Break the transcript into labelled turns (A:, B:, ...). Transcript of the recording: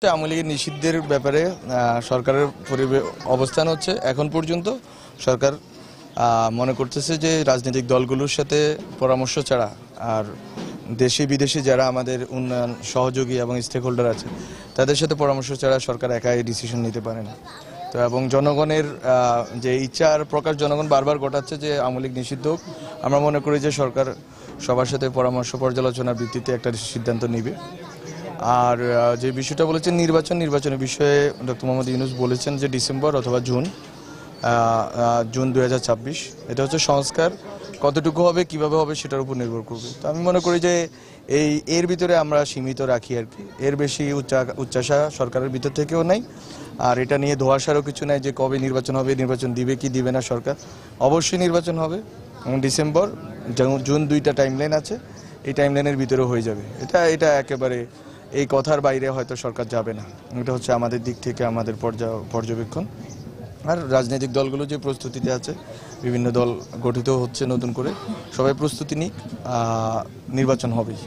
A: আওয়ামী লীগের নিষিদ্ধের ব্যাপারে সরকারের অবস্থান হচ্ছে এখন পর্যন্ত সরকার মনে করতেছে যে রাজনৈতিক দলগুলোর সাথে পরামর্শ ছাড়া আর দেশে বিদেশে যারা আমাদের উন্নয়ন সহযোগী এবং স্টেক হোল্ডার আছে তাদের সাথে পরামর্শ ছাড়া সরকার একাই ডিসিশন নিতে পারে না। তো এবং জনগণের যে ইচ্ছার প্রকাশ জনগণ বারবার ঘটাচ্ছে যে আওয়ামী লীগ নিষিদ্ধ হোক, আমরা মনে করি যে সরকার সবার সাথে পরামর্শ পর্যালোচনার ভিত্তিতে একটা সিদ্ধান্ত নেবে। আর যে বিষয়টা বলেছেন নির্বাচনের বিষয়ে ডক্টর মোহাম্মদ ইউনূস বলেছেন যে ডিসেম্বর অথবা জুন 2026 এটা হচ্ছে সংস্কার কতটুকু হবে কিভাবে হবে সেটার উপর নির্ভর করবে। তো আমি মনে করি যে এর ভিতরে আমরা সীমিত রাখি আর কি, এর বেশি উচ্চাশা সরকারের ভিতর থেকেও নাই। আর এটা নিয়ে ধোঁয়াশারও কিছু নাই যে কবে নির্বাচন হবে, নির্বাচন দিবে কি দিবে না সরকার। অবশ্যই নির্বাচন হবে এবং ডিসেম্বর জুন দুইটা টাইমলাইন আছে, এই টাইমলাইনের ভিতরে হয়ে যাবে। এটা একেবারে এই কথার বাইরে হয়তো সরকার যাবে না। এটা হচ্ছে আমাদের দিক থেকে আমাদের পর্যবেক্ষণ। আর রাজনৈতিক দলগুলো যে প্রস্তুতিতে আছে, বিভিন্ন দল গঠিত হচ্ছে নতুন করে, সবাই প্রস্তুতি নিক, নির্বাচন হবেই।